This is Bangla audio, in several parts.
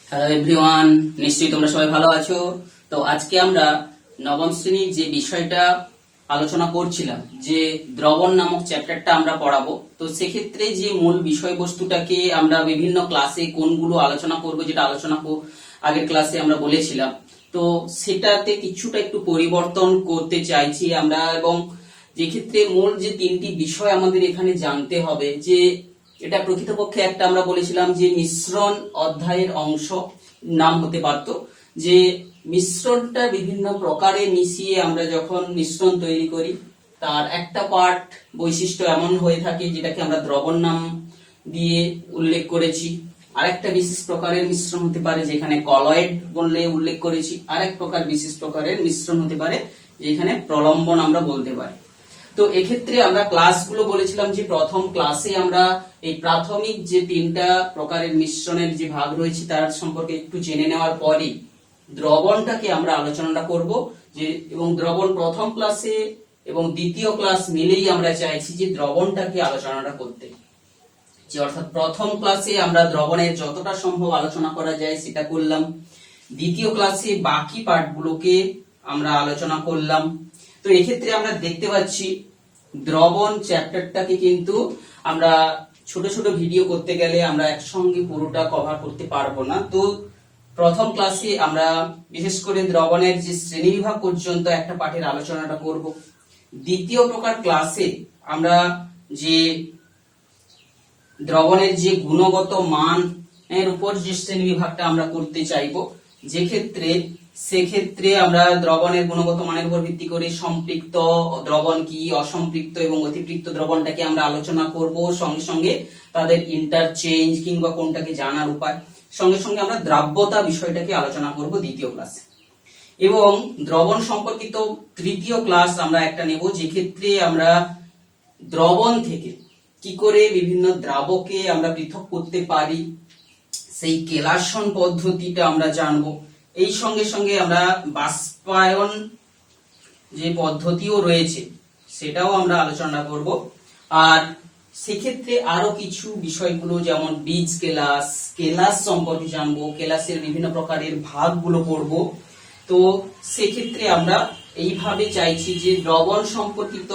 হ্যালো এভরিওয়ান, নিশ্চয়ই তোমরা সবাই ভালো আছো। তো আজকে আমরা নবম শ্রেণীর যে বিষয়টা আলোচনা করছিলাম, যে দ্রবণ নামক চ্যাপ্টারটা আমরা পড়াবো। তো সেক্ষেত্রে যে মূল বিষয়বস্তুটাকে আমরা বিভিন্ন ক্লাসে কোনগুলো আলোচনা করব, যেটা আগের ক্লাসে আমরা বলেছিলাম, তো সেটাতে কিছুটা একটু পরিবর্তন করতে চাইছি আমরা। এবং যে ক্ষেত্রে মূল যে তিনটি বিষয় আমাদের এখানে জানতে হবে, যে এটা প্রকৃতপক্ষে একটা আমরা বলেছিলাম যে মিশ্রণ অধ্যায়ের অংশ নাম হতে পারত, যে মিশ্রণটা বিভিন্ন প্রকারে মিশিয়ে আমরা যখন মিশ্রণ তৈরি করি, তার একটা পার্ট বৈশিষ্ট্য এমন হয়ে থাকে যেটাকে আমরা দ্রবণ নাম দিয়ে উল্লেখ করেছি। আরেকটা বিশেষ প্রকারের মিশ্রণ হতে পারে যেখানে কলয়েড বললে উল্লেখ করেছি। আরেক প্রকার বিশেষ প্রকারের মিশ্রণ হতে পারে যেখানে প্রলম্বন আমরা বলতে পারি। তো এক্ষেত্রে আমরা ক্লাসগুলো বলেছিলাম যে প্রথম ক্লাসে আমরা এই প্রাথমিক যে তিনটা প্রকারের মিশ্রণের যে ভাগ রয়েছে তার সম্পর্কে একটু জেনে নেওয়ার পরেই দ্রবণটাকে আমরা আলোচনাটা করব। যে এবং দ্রবণ প্রথম ক্লাসে এবং দ্বিতীয় ক্লাস মিলেই আমরা চাইছি যে দ্রবণটাকে আলোচনাটা করতে, যে অর্থাৎ প্রথম ক্লাসে আমরা দ্রবণের যতটা সম্ভব আলোচনা করা যায় সেটা করলাম, দ্বিতীয় ক্লাসে বাকি পার্টগুলোকে আমরা আলোচনা করলাম। তো এক্ষেত্রে আমরা দেখতে পাচ্ছি দ্রবণ চ্যাপ্টারটাকে কিন্তু আমরা ছোট ছোট ভিডিও করতে গেলে আমরা একসঙ্গে পুরোটা কভার করতে পারবো না। তো প্রথম ক্লাসে আমরা বিশেষ করে দ্রবণের যে শ্রেণীবিভাগ পর্যন্ত একটা পাঠের আলোচনাটা করব। দ্বিতীয় প্রকার ক্লাসে আমরা যে দ্রবণের যে গুণগত মানের উপর যে শ্রেণীবিভাগটা আমরা করতে চাইবো, সেক্ষেত্রে আমরা দ্রবণের গুণগত মানের উপর ভিত্তি করে সম্পৃক্ত দ্রবণ কি, অসম্পৃক্ত এবং অতিপৃক্ত দ্রবণটাকে আমরা আলোচনা করব, সঙ্গে সঙ্গে তাদের ইন্টারচেঞ্জ কিংবা কোনটাকে জানার উপায়, সঙ্গে সঙ্গে আমরা দ্রাব্যতা বিষয়টাকে আলোচনা করব দ্বিতীয় ক্লাসে। এবং দ্রবণ সম্পর্কিত তৃতীয় ক্লাস আমরা একটা নেব, যে ক্ষেত্রে আমরা দ্রবণ থেকে কি করে বিভিন্ন দ্রাবকে আমরা পৃথক করতে পারি সেই কেলাসন পদ্ধতিটা আমরা জানবো। এই সঙ্গে সঙ্গে আমরা বাষ্পায়ন যে পদ্ধতিও রয়েছে সেটাও আমরা আলোচনা করব। আর সেক্ষেত্রে আরো কিছু বিষয়গুলো যেমন বীজ কেলাস সম্পর্কে জানবো, কেলাসের বিভিন্ন প্রকারের ভাগগুলো পড়ব। তো সেক্ষেত্রে আমরা এইভাবে চাইছি যে দ্রবণ সম্পর্কিত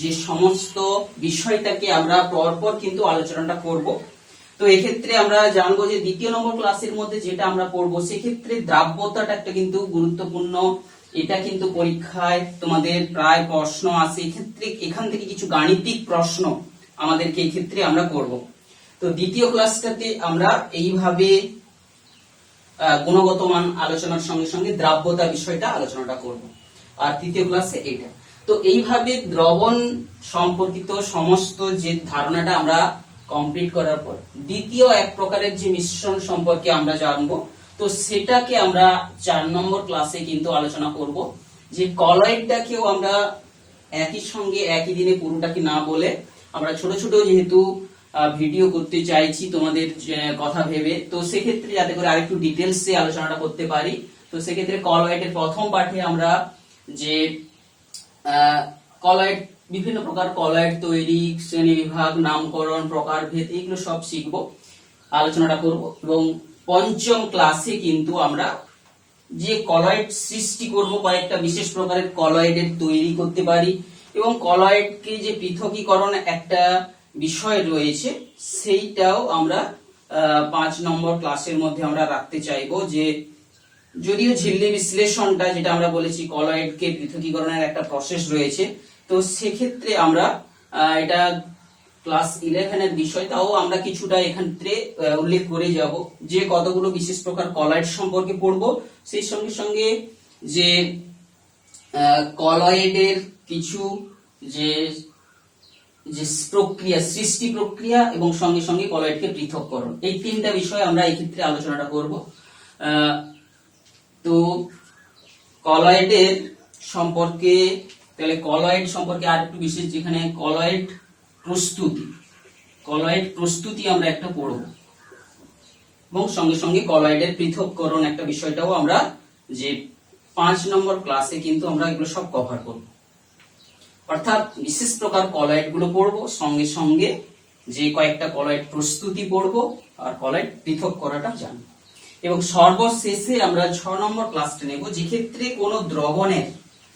যে সমস্ত বিষয়টাকে আমরা পরপর কিন্তু আলোচনাটা করব। তো এক্ষেত্রে আমরা জানবো যে দ্বিতীয় নম্বর ক্লাসের মধ্যে যেটা আমরা পড়বো, সেক্ষেত্রে দ্রাব্যতাটা একটা কিন্তু গুরুত্বপূর্ণ। এটা কিন্তু পরীক্ষায় তোমাদের প্রায় প্রশ্ন আসে, এক্ষেত্রে এখান থেকে কিছু গাণিতিক প্রশ্ন আমাদেরকে এই ক্ষেত্রে আমরা করব। তো দ্বিতীয় ক্লাসটাতে আমরা এইভাবে গুণগত মান আলোচনার সঙ্গে সঙ্গে দ্রাব্যতা বিষয়টা আলোচনাটা করব। আর তৃতীয় ক্লাসে এটা। তো এইভাবে দ্রবণ সম্পর্কিত সমস্ত যে ধারণাটা আমরা কমপ্লিট করার পর দ্বিতীয় এক প্রকারের যে মিশ্রণ সম্পর্কে আমরা জানবো, তো সেটাকে আমরা 4 নম্বর ক্লাসে কিন্তু আলোচনা করব। যে কলয়েডটাকেও আমরা একই সঙ্গে একই দিনে পুরোটাকে না বলে আমরা ছোট ছোট যেহেতু ভিডিও করতে চাইছি তোমাদের কথা ভেবে, তো সেক্ষেত্রে যাতে করে আরেকটু ডিটেলসে আলোচনাটা করতে পারি। তো সেক্ষেত্রে কলয়েডের প্রথম পাঠে আমরা যে কলয়েড বিভিন্ন প্রকার কলয়েড তৈরি, শ্রেণীবিভাগ, নামকরণ, প্রকারভেদ, এগুলো সব শিখবো, আলোচনাটা করব। এবং পঞ্চম ক্লাসে কিন্তু আমরা যে কলয়েড সৃষ্টি করব, কয়েকটা বিশেষ প্রকারের কলয়েডের তৈরি করতে পারি, এবং কলয়েডকে যে পৃথকীকরণ একটা বিষয় রয়েছে সেইটাও আমরা 5 নম্বর ক্লাসের মধ্যে আমরা রাখতে চাইবো। যে যদিও ঝিল্লি বিশ্লেষণটা যেটা আমরা বলেছি কলয়েডকে পৃথকীকরণের একটা প্রসেস রয়েছে, তো সেক্ষেত্রে আমরা এটা ক্লাস 11 এর বিষয়, তাও আমরা কিছুটা এখানে উল্লেখ করে যাব যে কতগুলো বিশেষ প্রকার কলয়েড সম্পর্কে পড়বো, সেই সঙ্গে সঙ্গে যে কলয়েডের কিছু যে প্রক্রিয়া, সৃষ্টি প্রক্রিয়া এবং সঙ্গে সঙ্গে কলয়েডকে পৃথককরণ, এই তিনটা বিষয় আমরা এই ক্ষেত্রে আলোচনাটা করব। তো কলয়েডের সম্পর্কে, তাহলে কলয়েড সম্পর্কে আর একটু বিশেষ, যেখানে কলয়েড প্রস্তুতি আমরা একটা পড়ব, এবং সঙ্গে সঙ্গে কলয়েডের পৃথককরণ একটা বিষয়টাও আমরা যে 5 নম্বর ক্লাসে কিন্তু আমরা এগুলো সব কভার করব। অর্থাৎ বিশেষ প্রকার কলয়েড গুলো পড়বো, সঙ্গে সঙ্গে যে কয়েকটা কলয়েড প্রস্তুতি পড়বো, আর কলয়েড পৃথক করাটা জানবো। এবং সর্বশেষে আমরা 6 নম্বর ক্লাসটা নেব, যে ক্ষেত্রে কোনো দ্রবণের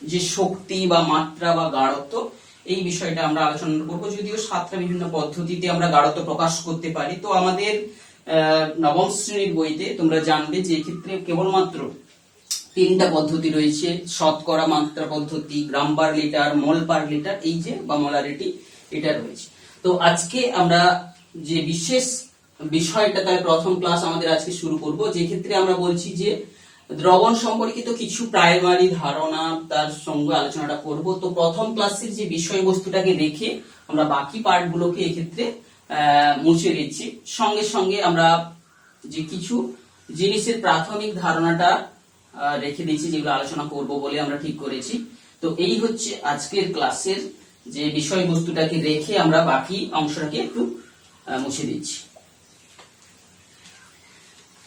যে শক্তি বা মাত্রা বা গাঢ়ত্ব এই বিষয়টা আমরা আলোচনা করব। যদিও 7টা বিভিন্ন পদ্ধতিতে আমরা গাঢ়ত্ব প্রকাশ করতে পারি, তো আমাদের নবম শ্রেণীর বইতে তোমরা জানবে যে ক্ষেত্রে কেবলমাত্র 3টা পদ্ধতি রয়েছে: শতকরা মাত্রা পদ্ধতি, গ্রাম পার লিটার, মোল পার লিটার, এই যে বা মোলারিটি, এটা রয়েছে। তো আজকে আমরা যে বিশেষ বিষয়টা, তার প্রথম ক্লাস আমাদের আজকে শুরু করব, যে ক্ষেত্রে আমরা বলছি যে দ্রবণ সম্পর্কিত কিছু প্রাইমারি ধারণা তার সঙ্গে আলোচনাটা করব। তো প্রথম ক্লাসের যে বিষয়বস্তুটাকে রেখে আমরা বাকি পার্টগুলোকে এক্ষেত্রে মুছে দিচ্ছি। সঙ্গে সঙ্গে আমরা যে কিছু জিনিসের প্রাথমিক ধারণাটা রেখে দিচ্ছি, যেগুলো আলোচনা করব বলে আমরা ঠিক করেছি। তো এই হচ্ছে আজকের ক্লাসের যে বিষয়বস্তুটাকে রেখে আমরা বাকি অংশটাকে একটু মুছে দিচ্ছি।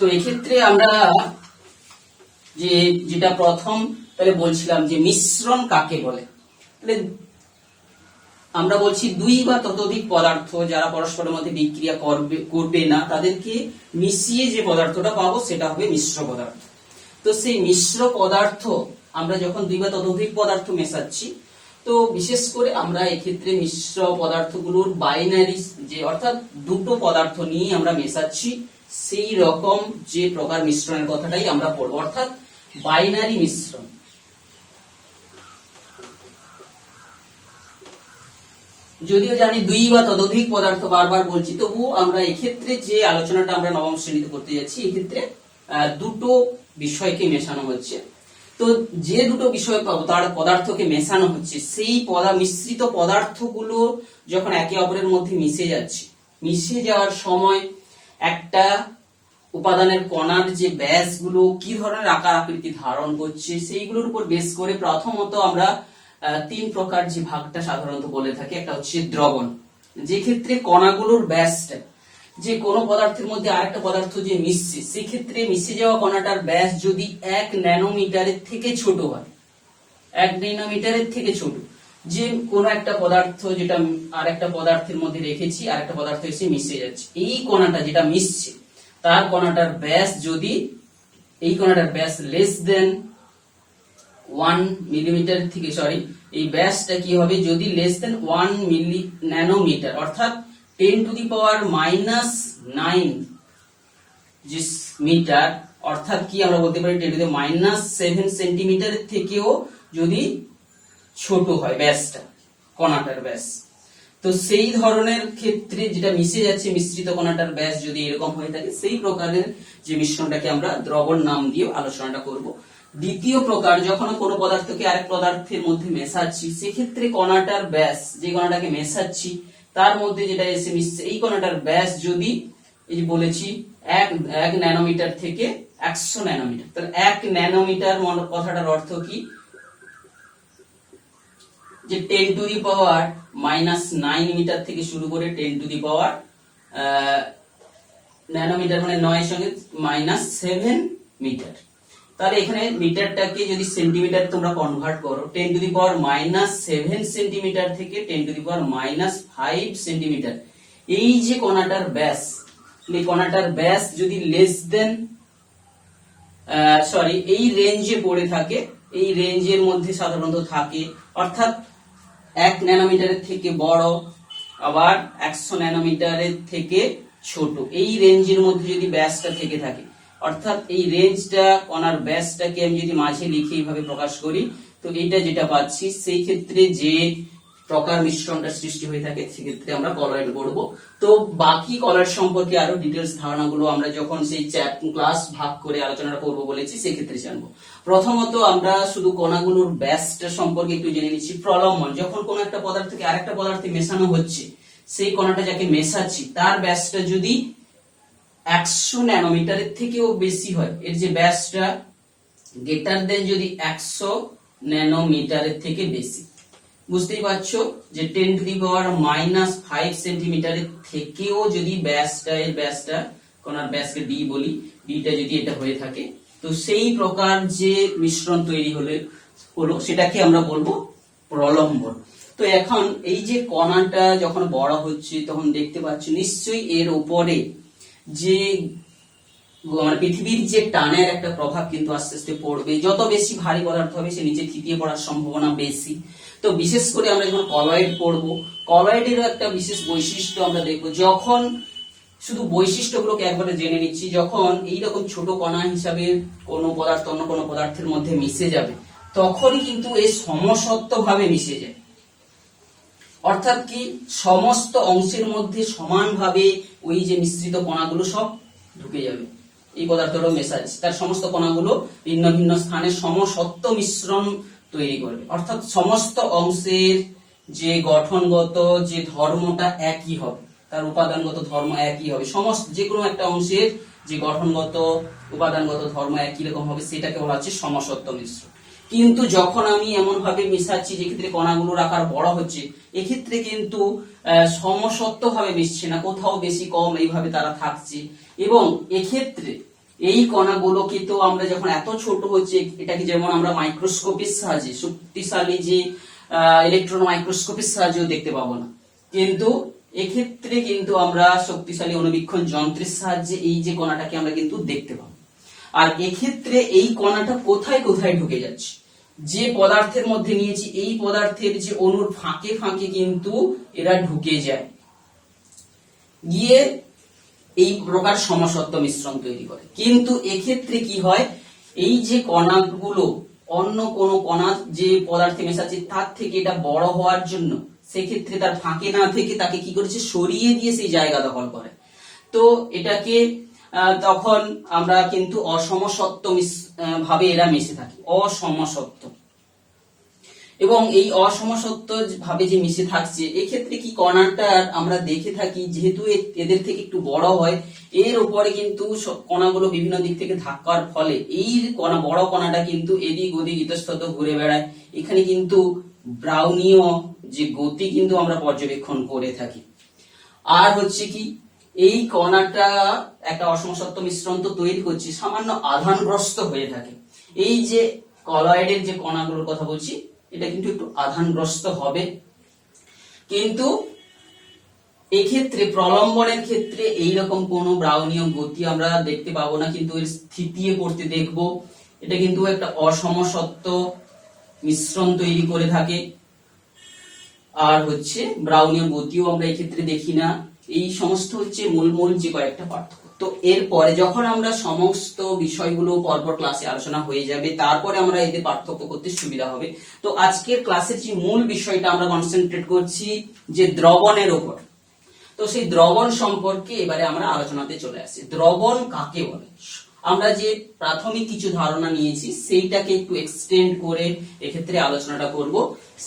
তো এক্ষেত্রে আমরা যেটা প্রথম তাহলে বলছিলাম যে মিশ্রণ কাকে বলে। তাহলে আমরা বলছি 2 বা ততোধিক পদার্থ যারা পরস্পরের মধ্যে বিক্রিয়া করবে না, তাদেরকে মিশিয়ে যে পদার্থটা পাবো সেটা হবে মিশ্র পদার্থ। তো সেই মিশ্র পদার্থ আমরা যখন 2 বা ততোধিক পদার্থ মেশাচ্ছি, তো বিশেষ করে আমরা এক্ষেত্রে মিশ্র পদার্থগুলোর বাইনারি, যে অর্থাৎ দুটো পদার্থ নিয়ে আমরা মেশাচ্ছি, সেই রকম যে প্রকার মিশ্রণের কথাটাই আমরা পড়ব, অর্থাৎ বাইনারি মিশ্রণ। যদিও জানি 2 বা ততোধিক পদার্থ বারবার বলছি, তবুও আমরা এক্ষেত্রে যে আলোচনাটা আমরা নবম শ্রেণীতে করতে যাচ্ছি, এক্ষেত্রে দুটো বিষয়কে মেশানো হচ্ছে। তো যে দুটো বিষয় পদার্থকে মেশানো হচ্ছে, সেই মিশ্রিত পদার্থগুলো যখন একে অপরের মধ্যে মিশে যাচ্ছে, মিশে যাওয়ার সময় একটা উপাদানের কণার যে ব্যাসগুলো কি ধরনের আকার আকৃতি ধারণ করছে, সেইগুলোর উপর বেস করে প্রথমত আমরা 3 প্রকার যে ভাগটা সাধারণত বলে থাকি। একটা হচ্ছে দ্রবণ, যে ক্ষেত্রে কণাগুলোর ব্যাসটা, যে কোনো পদার্থের মধ্যে আরেকটা পদার্থ যে মিশছে, সেক্ষেত্রে মিশে যাওয়া কণাটার ব্যাস যদি 1 ন্যানোমিটারের থেকে ছোট হয়, 1 ন্যানোমিটারের থেকে ছোট, যে কোনো একটা পদার্থ যেটা আরেকটা পদার্থের মধ্যে রেখেছি, আরেকটা পদার্থ এসে মিশে যাচ্ছে, এই কণাটা যেটা মিশছে তার কণাটার ব্যাস যদি, এই কণাটার ব্যাস লেস দেন 1 মিলিমিটার থেকে, এই ব্যাসটা কি হবে, যদি লেস দেন 1 মিলি ন্যানোমিটার, অর্থাৎ 10 টু দি পাওয়ার -9 যে মিটার, অর্থাৎ কি আমরা বলতে পারি 10 টু দি -7 সেন্টিমিটারের থেকেও যদি ছোট হয় ব্যাসটা, কণাটার ব্যাস, তো সেই ধরনের ক্ষেত্রে যেটা মিশে যাচ্ছে, মিশ্রিত কণাটার ব্যাস যদি এরকম হয়ে থাকে, সেই প্রকারের যে মিশ্রণটাকে আমরা দ্রবণ নাম দিয়ে আলোচনাটা করব। দ্বিতীয় প্রকার, যখন কোনো পদার্থকে আরেক পদার্থের মধ্যে মেশাচ্ছি, সেক্ষেত্রে কণাটার ব্যাস, যে কণাটাকে মেশাচ্ছি তার মধ্যে যেটা এসে মিশছে, এই কণাটার ব্যাস যদি, এই যে বলেছি 1 ন্যানোমিটার থেকে 100 ন্যানোমিটার, তাহলে 1 ন্যানোমিটার কথাটার অর্থ কি, যে 10 টু দি পাওয়ার -9 মিটার থেকে শুরু করে 10 টু দি পাওয়ার ন্যানোমিটার, মানে 9 সঙ্গে -7 মিটার। তাহলে এখানে মিটারটাকে যদি সেন্টিমিটার তোমরা কনভার্ট করো, 10 টু দি পাওয়ার -7 সেন্টিমিটার থেকে 10 টু দি পাওয়ার -5 সেন্টিমিটার, এই যে কণাটার ব্যাস, এই কণাটার ব্যাস যদি লেস দেন এই রেঞ্জে পড়ে থাকে, এই রেঞ্জের মধ্যে সাধারণত থাকে, অর্থাৎ 1 ন্যানোমিটারের থেকে বড়, আবার 100 ন্যানোমিটারের থেকে ছোট, এই রেঞ্জের মধ্যে যদি ব্যাসটা থেকে থাকে, অর্থাৎ এই রেঞ্জটা, কণার ব্যাসটাকে আমি যদি মাঝে লিখে এইভাবে প্রকাশ করি, তো এইটা যেটা পাচ্ছি, সেই ক্ষেত্রে যে প্রকার মিশ্রণটা সৃষ্টি হয়ে থাকে, সেক্ষেত্রে আমরা কলয়েড করব। তো বাকি কলয়েড সম্পর্কে আরো ডিটেলস ধারণাগুলো আমরা যখন সেই ক্লাস ভাগ করে আলোচনা করব বলেছি, সেক্ষেত্রে জানবো। প্রথমত আমরা শুধু কণাগুলোর ব্যাসটা সম্পর্কে একটু জেনে নিচ্ছি। প্রলম্বন, যখন কোনো একটা পদার্থকে আরেকটা পদার্থে মেশানো হচ্ছে, সেই কণাটা যাকে মেশাচ্ছি তার ব্যাসটা যদি 100 ন্যানোমিটারের থেকেও বেশি হয়, এর যে ব্যাসটা গ্রেটার দেন যদি 100 ন্যানোমিটারের থেকে বেশি, বুঝতেই পারছো যে 10 টু দি পাওয়ার -5 সেন্টিমিটারের থেকেও যদি এর ব্যাসটা, কণার ব্যাসকে ডি বলি, ডিটা যদি এটা হয়ে থাকে, তো সেই প্রকার যে মিশ্রণ তৈরি হলো সেটাকে আমরা বলবো প্রলম্বন। তো এখন এই যে কণাটা যখন বড় হচ্ছে, তখন দেখতে পাচ্ছ নিশ্চয়ই এর উপরে যে মানে পৃথিবীর যে টানের একটা প্রভাব কিন্তু আস্তে আস্তে পড়বে। যত বেশি ভারী পদার্থ হবে সে নিচে থিতিয়ে পড়ার সম্ভাবনা বেশি। তো বিশেষ করে আমরা যখন কলয়েড পড়বো, কলয়েডেরও একটা বিশেষ বৈশিষ্ট্য আমরা দেখবো। যখন শুধু বৈশিষ্ট্যগুলোকে একবারে জেনে নিচ্ছি, যখন এইরকম ছোট কণা হিসাবে কোনো পদার্থ অন্য কোনো পদার্থের মধ্যে মিশে যাবে, তখনই কিন্তু এই সমসত্ব ভাবে মিশে যায়। অর্থাৎ কি, সমস্ত অংশের মধ্যে সমানভাবে ওই যে মিশ্রিত কণাগুলো সব ঢুকে যাবে। এই পদার্থটা মেশাচ্ছে, তার সমস্ত কণাগুলো ভিন্ন ভিন্ন স্থানে সমসত্ব মিশ্রণ তৈরি করবে। অর্থাৎ সমস্ত অংশের যে গঠনগত যে ধর্মটা একই হবে, তার উপাদানগত ধর্ম একই হবে। সমস্ত যে কোনো একটা অংশের যে গঠনগত উপাদানগত ধর্ম একই রকম হবে, সেটাকে বলা হচ্ছে সমসত্ব মিশ্রণ। কিন্তু যখন আমি এমন ভাবে মিশাচ্ছি যে ক্ষেত্রে কণাগুলোর আকার বড় হচ্ছে, এক্ষেত্রে কিন্তু সমসত্ব ভাবে মিশছে না, কোথাও বেশি কম এইভাবে তারা থাকছে। এবং এক্ষেত্রে এই কণাগুলোকে তো আমরা যখন এত ছোট হচ্ছে, এটাকে যেমন আমরা মাইক্রোস্কোপের সাহায্যে, শক্তিশালী যে ইলেকট্রন মাইক্রোস্কোপের সাহায্যেও দেখতে পাবো না, কিন্তু এক্ষেত্রে কিন্তু আমরা শক্তিশালী অণুবীক্ষণ যন্ত্রের সাহায্যে এই যে কণাটাকে আমরা কিন্তু দেখতে পাবো। আর এক্ষেত্রে এই কণাটা কোথায় কোথায় ঢুকে যাচ্ছে, যে পদার্থের মধ্যে নিয়েছি এই পদার্থের যে অণুর ফাঁকে ফাঁকে কিন্তু এরা ঢুকে যায়, গিয়ে এই প্রকার সমসত্ব মিশ্রণ তৈরি করে। কিন্তু এক্ষেত্রে কি হয়, এই যে কণাগুলো অন্য কোন কণা যে পদার্থে মেশাচ্ছে তার থেকে এটা বড় হওয়ার জন্য, সেক্ষেত্রে তার ফাঁকে না থেকে তাকে কি করেছে, সরিয়ে দিয়ে সেই জায়গা দখল করে। তো এটাকে তখন আমরা কিন্তু অসমসত্ব ভাবে এরা মিশে থাকি, অসমসত্ব। এবং এই অসমসত্ব ভাবে যে মিশে থাকছে, এক্ষেত্রে কি কণাটা আমরা দেখে থাকি, যেহেতু এদের থেকে একটু বড় হয়, এর উপরে কিন্তু কণাগুলো বিভিন্ন দিক থেকে ধাক্কার ফলে এই বড় কণাটা কিন্তু এদিক ওদিক ইতস্তত ঘুরে বেড়ায়। এখানে কিন্তু ব্রাউনীয় যে গতি কিন্তু আমরা পর্যবেক্ষণ করে থাকি। আর হচ্ছে কি, এই কণাটা একটা অসমসত্ব মিশ্রণ তো তৈরি করছে, সামান্য আধানগ্রস্ত হয়ে থাকে। এই যে কলয়েডের যে কণাগুলোর কথা বলছি, এটা কিন্তু একটু আধানগ্রস্ত হবে। কিন্তু এক্ষেত্রে প্রলম্বনের ক্ষেত্রে এইরকম কোন ব্রাউনীয় গতি আমরা দেখতে পাবো না, কিন্তু এর থিতিয়ে পড়তে দেখবো। এটা কিন্তু একটা অসমসত্ব মিশ্রণ তৈরি করে থাকে। আর হচ্ছে ব্রাউনীয় গতিও আমরা এক্ষেত্রে দেখি না। এই সমস্ত হচ্ছে মূল যে কয়েকটা পার্থক্য। তো এরপরে যখন আমরা সমস্ত বিষয়গুলো পরপর ক্লাসে আলোচনা হয়ে যাবে, তারপরে আমরা এদের পার্থক্য করতে সুবিধা হবে। তো আজকের ক্লাসের যে মূল বিষয়টা আমরা কনসেন্ট্রেট করছি যে দ্রবণের উপর। তো সেই দ্রবণ সম্পর্কে এবারে আমরা আলোচনাতে চলে আসি। দ্রবণ কাকে বলে? আমরা যে প্রাথমিক কিছু ধারণা নিয়েছি সেইটাকে একটু এক্সটেন্ড করে এক্ষেত্রে আলোচনাটা করব,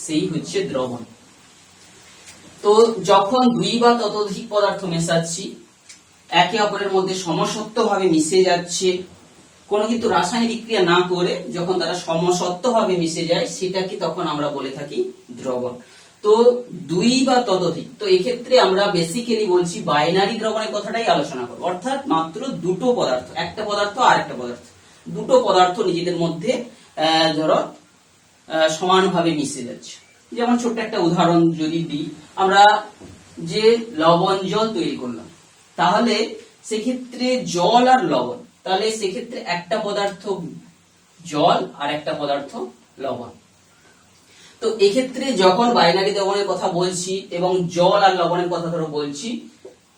সেই হচ্ছে দ্রবণ। তো যখন দুই বা ততোধিক পদার্থ মেশাচ্ছি, একে অপরের মধ্যে সমসত্ব ভাবে মিশে যাচ্ছে, কোনো কিন্তু রাসায়নিক বিক্রিয়া না করে যখন তারা সমসত্ব ভাবে মিশে যায়, সেটাকে তখন আমরা বলে থাকি দ্রবণ। তো দুই বা ততোধিক, তো এক্ষেত্রে আমরা বেসিক্যালি বলছি বাইনারি দ্রবণের কথাটাই আলোচনা করব। অর্থাৎ মাত্র দুটো পদার্থ, একটা পদার্থ আর একটা পদার্থ, দুটো পদার্থ নিজেদের মধ্যে ধরো সমানভাবে মিশে যাচ্ছে। যেমন ছোট্ট একটা উদাহরণ যদি দিই, আমরা যে লবণ জল তৈরি করলাম, তাহলে সেক্ষেত্রে জল আর লবণ, তাহলে সেক্ষেত্রে একটা পদার্থ জল আর একটা পদার্থ লবণ। তো এক্ষেত্রে যখন বাইনারি দ্রবণের কথা বলছি এবং জল আর লবণের কথা ধরো বলছি,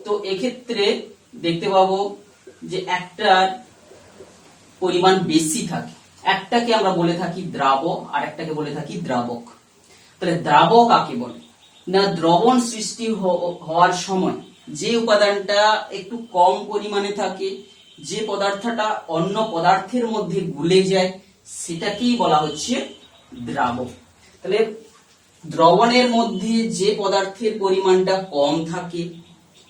তো এক্ষেত্রে দেখতে পাবো যে একটার পরিমাণ বেশি থাকে, একটাকে আমরা বলে থাকি দ্রাব আর একটাকে বলে থাকি দ্রাবক। তাহলে দ্রাবক কাকে বলে না, দ্রবণ সৃষ্টি হওয়ার সময় যে উপাদানটা একটু কম পরিমাণে থাকে, যে পদার্থটা অন্য পদার্থের মধ্যে গুলে যায়, সেটাকেই বলা হচ্ছে দ্রাবক। তাহলে দ্রবণের মধ্যে যে পদার্থের পরিমাণটা কম থাকে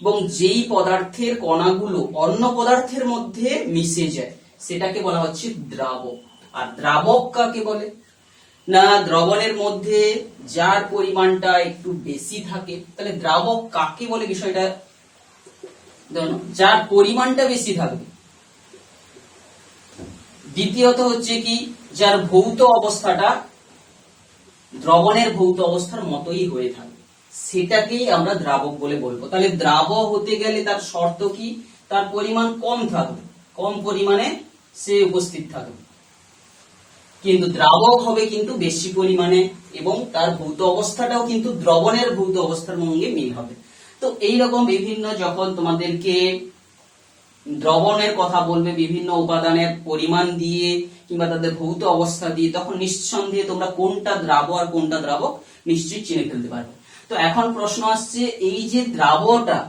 এবং যেই পদার্থের কণাগুলো অন্য পদার্থের মধ্যে মিশে যায়, সেটাকে বলা হচ্ছে দ্রাবক। আর দ্রাবক কাকে বলে না, দ্রবণের মধ্যে যার পরিমাণটা একটু বেশি থাকে। তাহলে দ্রাবক কাকে বলে, বিষয়টা জানো, যার পরিমাণটা বেশি থাকবে। দ্বিতীয়ত হচ্ছে কি, যার ভৌত অবস্থাটা দ্রবণের ভৌত অবস্থার মতোই হয়ে থাকবে, সেটাকেই আমরা দ্রাবক বলে বলবো। তাহলে দ্রাবক হতে গেলে তার শর্ত কি, তার পরিমাণ কম থাকবে। কম পরিমাণে সে উপস্থিত থাকবে, কিন্তু দ্রাবক হবে কিন্তু বেশি পরিমাণে, এবং তার ভৌত অবস্থাটাও কিন্তু দ্রবণের ভৌত অবস্থার সঙ্গে মিল হবে। তো এইরকম বিভিন্ন যখন তোমাদেরকে দ্রবণের কথা বলবে, বিভিন্ন উপাদানের পরিমাণ দিয়ে কিংবা তাদের ভৌত অবস্থা দিয়ে, তখন নিঃসন্দেহে তোমরা কোনটা দ্রাব আর কোনটা দ্রাবক নিশ্চয়ই চিনে ফেলতে পারবে। তো এখন প্রশ্ন আসছে, এই যে দ্রাবটা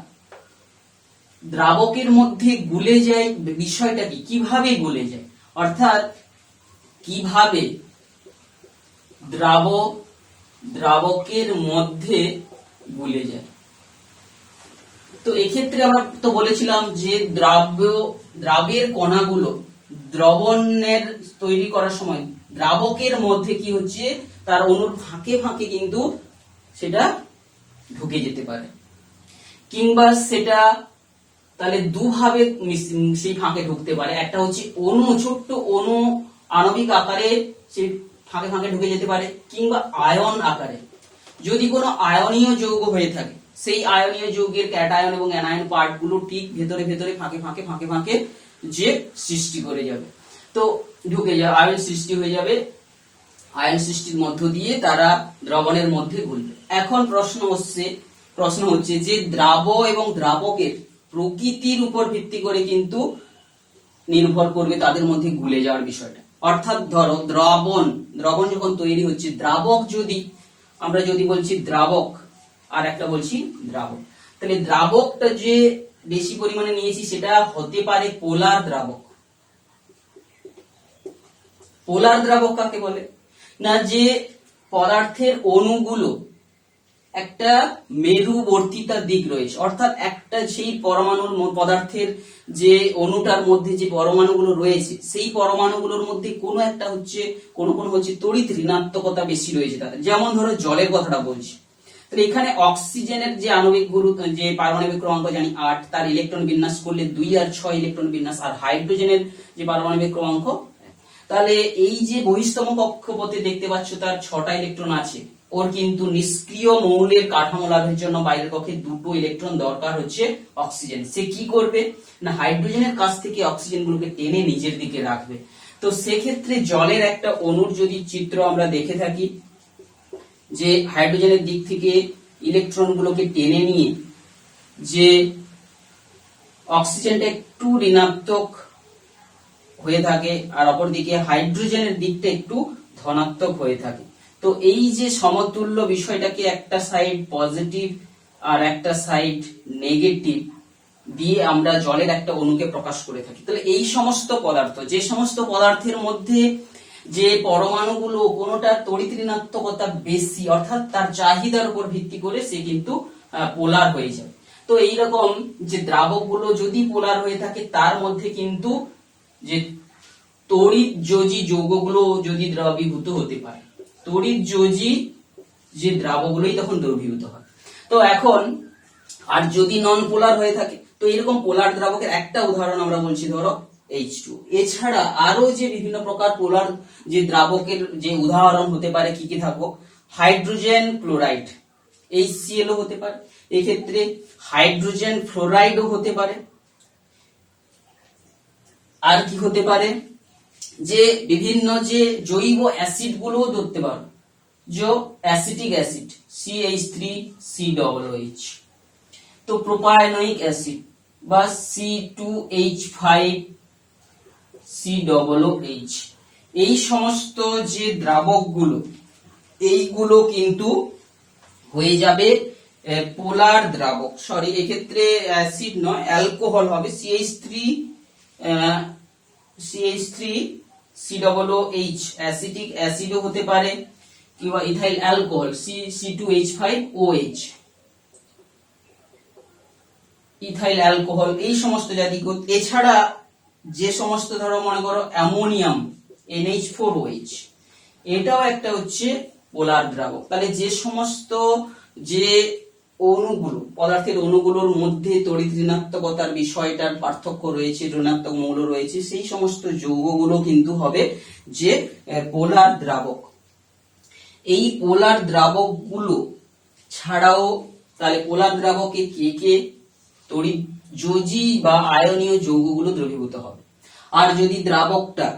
দ্রাবকের মধ্যে গুলে যায়, বিষয়টা কি, কিভাবে গুলে যায়, অর্থাৎ কিভাবে দ্রাবকের মধ্যে গুলে যায়। তো এক্ষেত্রে আমরা তো বলেছিলাম যে দ্রাবের কণাগুলো দ্রবণের তৈরি করার সময় দ্রাবকের মধ্যে কি হচ্ছে, তার অণুর ফাঁকে ফাঁকে কিন্তু সেটা ঢুকে যেতে পারে, কিংবা সেটা তাহলে দুভাবে সেই ফাঁকে ঢুকতে পারে। একটা হচ্ছে অণু, ছোট্ট অণু আণবিক আকারে সেই ফাঁকে ফাঁকে ঢুকে যেতে পারে, কিংবা আয়ন আকারে। যদি কোনো আয়নীয় যৌগ হয়ে থাকে, সেই আয়নীয় যৌগের ক্যাটায়ন এবং অ্যানায়ন পার্ট গুলো ঠিক ভেতরে ভেতরে ফাঁকে ফাঁকে যে সৃষ্টি করে যাবে, তো ঢুকে যাবে, আয়ন সৃষ্টি হয়ে যাবে। আয়ন সৃষ্টির মধ্য দিয়ে তারা দ্রবণের মধ্যে ঘুরবে। এখন প্রশ্ন হচ্ছে যে দ্রাব এবং দ্রাবকের প্রকৃতির উপর ভিত্তি করে কিন্তু নির্ভর করবে তাদের মধ্যে গুলে যাওয়ার বিষয়টা। অর্থাৎ ধরো দ্রবণ যখন তৈরি হচ্ছে, দ্রাবক আমরা যদি বলছি দ্রাবক আর একটা বলছি দ্রাবক, তাহলে দ্রাবকটা যে বেশি পরিমাণে নিয়েছি সেটা হতে পারে পোলার দ্রাবক। পোলার দ্রাবক কাকে বলে না, যে পদার্থের অণুগুলো একটা মেরুবর্তিতা দিক রয়েছে, অর্থাৎ একটা সেই পরমাণুর পদার্থের যে অণুটার মধ্যে যে পরমাণুগুলো রয়েছে, সেই পরমাণুগুলোর মধ্যে কোনো একটা হচ্ছে কোনো হচ্ছে তড়িৎ ঋণাত্মকতা বেশি রয়েছে তাদের। যেমন ধরো জলের কথাটা বলছি, তাহলে এখানে অক্সিজেনের যে আণবিক গুরুত্ব, যে পারমাণবিক ক্রমাঙ্ক জানি 8, তার ইলেকট্রন বিন্যাস করলে 2 আর 6 ইলেকট্রন বিন্যাস, আর হাইড্রোজেনের যে পারমাণবিক ক্রমাঙ্ক, তাহলে এই যে বহিস্তম কক্ষপথে দেখতে পাচ্ছ তার 6টা ইলেকট্রন আছে, ওর কিন্তু নিষ্ক্রিয় মৌলের কাঠামো লাভের জন্য বাইরের কক্ষে 2টো ইলেকট্রন দরকার হচ্ছে অক্সিজেন। সে কি করবে না, হাইড্রোজেনের কাছ থেকে অক্সিজেন গুলোকে টেনে নিজের দিকে রাখবে। তো সেক্ষেত্রে জলের একটা অণুর যদি চিত্র আমরা দেখে থাকি, যে হাইড্রোজেনের দিক থেকে ইলেকট্রন গুলোকে টেনে নিয়ে যে অক্সিজেনটা একটু ঋণাত্মক হয়ে থাকে, আর অপরদিকে হাইড্রোজেনের দিকটা একটু ধনাত্মক হয়ে থাকে। তো এই যে সমতুল্য বিষয়টাকে একটা সাইড পজিটিভ আর একটা সাইড নেগেটিভ দিয়ে আমরা জলের একটা অণুকে প্রকাশ করে থাকি। তাহলে এই সমস্ত পদার্থ, যে সমস্ত পদার্থের মধ্যে যে পরমাণুগুলো কোনোটার তড়িৎ ঋণাত্মকতা বেশি, অর্থাৎ তার চাহিদার উপর ভিত্তি করে সে কিন্তু পোলার হয়ে যায়। তো এইরকম যে দ্রাবকগুলো যদি পোলার হয়ে থাকে, তার মধ্যে কিন্তু যে তড়িৎযোজী যৌগগুলো যদি দ্রবীভূত হতে পারে, তড়িৎযোজী যে দ্রাবকগুলোই তখন দ্রবীভূত হয়। তো এখন আর যদি নন পোলার হয়ে থাকে, তো এরকম পোলার দ্রাবকের একটা উদাহরণ আমরা বলছি, ধরো H2। এছাড়া আরো যে বিভিন্ন প্রকার পোলার যে দ্রাবকের যে উদাহরণ হতে পারে কি কি থাকবো, হাইড্রোজেন ক্লোরাইড HCl হতে পারে, এক্ষেত্রে হাইড্রোজেন ফ্লোরাইডও হতে পারে। আর কি হতে পারে, যে বিভিন্ন যে জৈব অ্যাসিড গুলো ধরতে পারো, যে অ্যাসিটিক অ্যাসিড CH3COOH, তো প্রোপায়নোয়িক অ্যাসিড বা C2H5COOH, এই সমস্ত যে দ্রাবকগুলো, এইগুলো কিন্তু হয়ে যাবে পোলার দ্রাবক। সরি, এক্ষেত্রে অ্যাসিড নয়, অ্যালকোহল হবে, CH3COOH অ্যাসিটিক অ্যাসিডও হতে পারে, কিংবা ethyl alcohol C2H5OH ethyl alcohol, এই সমস্ত জাতি। এছাড়া যে সমস্ত ধরো মনে করো অ্যামোনিয়াম NH4OH, এটাও একটা হচ্ছে পোলার দ্রাবক। তাহলে যে সমস্ত যে অণুগুলো, পদার্থের অণুগুলোর মধ্যে তড়িৎ ঋণাত্মকতার বিষয়টার পার্থক্য রয়েছে, ঋণাত্মক মৌল রয়েছে, সেই সমস্ত যৌগগুলো কিন্তু হবে যে পোলার দ্রাবক। এই পোলার দ্রাবকগুলো ছাড়াও তাহলে পোলার দ্রাবকে কে কে তড়িৎযোজী বা আয়নীয় যৌগগুলো দ্রবীভূত হবে। আর যদি দ্রাবকটা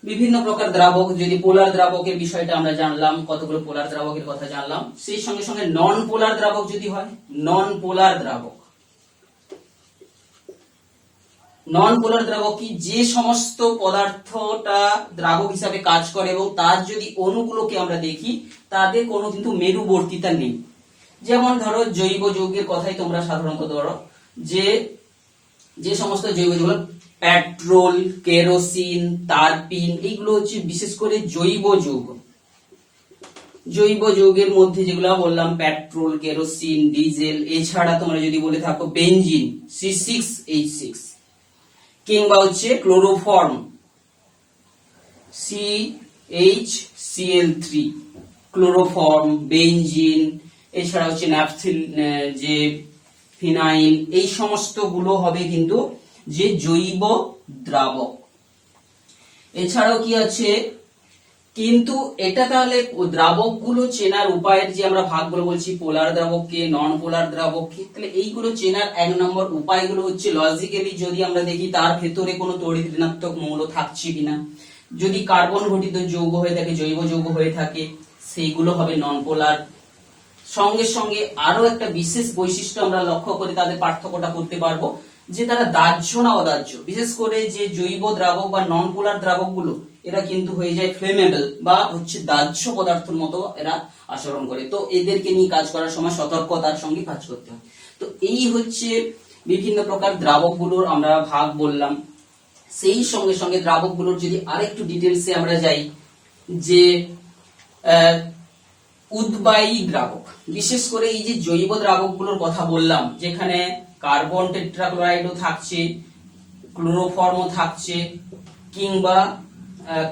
বিভিন্ন প্রকার দ্রাবক, যদি পোলার দ্রাবকের বিষয়টা আমরা জানলাম, কতগুলো পোলার দ্রাবকের কথা জানলাম, সেই সঙ্গে সঙ্গে নন পোলার দ্রাবক যদি হয়, নন পোলার দ্রাবক, নন পোলার দ্রাবক কি, যে সমস্ত পদার্থটা দ্রাবক হিসাবে কাজ করে এবং তার যদি অণুগুলোকে আমরা দেখি তাদের কোনো কিন্তু মেরুবর্তিতা নেই। যেমন ধরো জৈব যৌগের কথাই তোমরা সাধারণত ধরো, যে সমস্ত জৈব যৌগ, পেট্রোল, কেরোসিন, তারপিন, এইগুলো হচ্ছে বিশেষ করে জৈব যৌগ। জৈব যৌগের মধ্যে যেগুলো বললাম পেট্রোল, কেরোসিন, ডিজেল, এছাড়া তোমরা যদি বলে থাকো বেনজিন C6H6, কিংবা হচ্ছে ক্লোরোফর্ম CHCl3, ক্লোরোফর্ম, বেনজিন, এছাড়া হচ্ছে ন্যাপথিল, যে ফিনাইল, এই সমস্ত গুলো হবে কিন্তু যে জৈব দ্রাবক। এছাড়াও কি আছে, কিন্তু এটা তাহলে দ্রাবকগুলো চেনার উপায়ের যে আমরা ভাগগুলো বলছি, পোলার দ্রাবককে, নন পোলার দ্রাবককে, তাহলে এইগুলো চেনার 1 নম্বর উপায়গুলো হচ্ছে লজিক্যালি যদি আমরা দেখি তার ভেতরে কোনো তড়িৎ ঋণাত্মক মৌল থাকছে কিনা। যদি কার্বন ঘটিত যৌগ হয়ে থাকে, জৈব যৌগ হয়ে থাকে, সেইগুলো হবে নন পোলার। সঙ্গে সঙ্গে আরো একটা বিশেষ বৈশিষ্ট্য আমরা লক্ষ্য করে তাদের পার্থক্যটা করতে পারবো, যে তারা দাহ্য না অদাহ্য। বিশেষ করে যে জৈব দ্রাবক বা নন পোলার দ্রাবকগুলো, এরা কিন্তু হয়ে যায় ফ্লেমেবল বা হচ্ছে দাহ্য পদার্থের মতো এরা আচরণ করে। তো এদেরকে নিয়ে কাজ করার সময় সতর্কতার সঙ্গে কাজ করতে হয়। তো এই হচ্ছে বিভিন্ন প্রকার দ্রাবকগুলোর আমরা ভাগ বললাম। সেই সঙ্গে সঙ্গে দ্রাবকগুলোর যদি আরেকটু ডিটেলসে আমরা যাই, যে উদ্বায়ী দ্রাবক, বিশেষ করে এই যে জৈব দ্রাবকগুলোর কথা বললাম, যেখানে কার্বন টেট্রাক্লোরাইডও থাকছে, ক্লোরোফর্মও থাকছে, কিংবা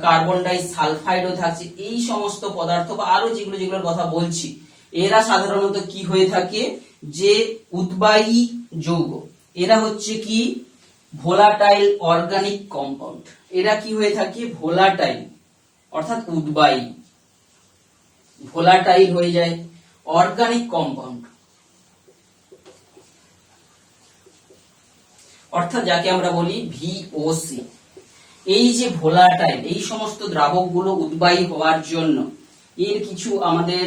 কার্বন ডাই সালফাইডও থাকছে, এই সমস্ত পদার্থ বা আরো যেগুলোর কথা বলছি, এরা সাধারণত কি হয়ে থাকে, যে উদ্বায়ী যৌগ। এরা হচ্ছে কি ভোলাটাইল অর্গানিক কম্পাউন্ড। এরা কি হয়ে থাকে, ভোলাটাইল অর্থাৎ উদ্বায়ী, ভোলাটাইল হয়ে যায় অর্গানিক কম্পাউন্ড, অর্থাৎ যাকে আমরা বলি VOC। এই যে ভোলাটাইল, এই সমস্ত দ্রাবকগুলো উদ্বায়ী হওয়ার জন্য এর কিছু আমাদের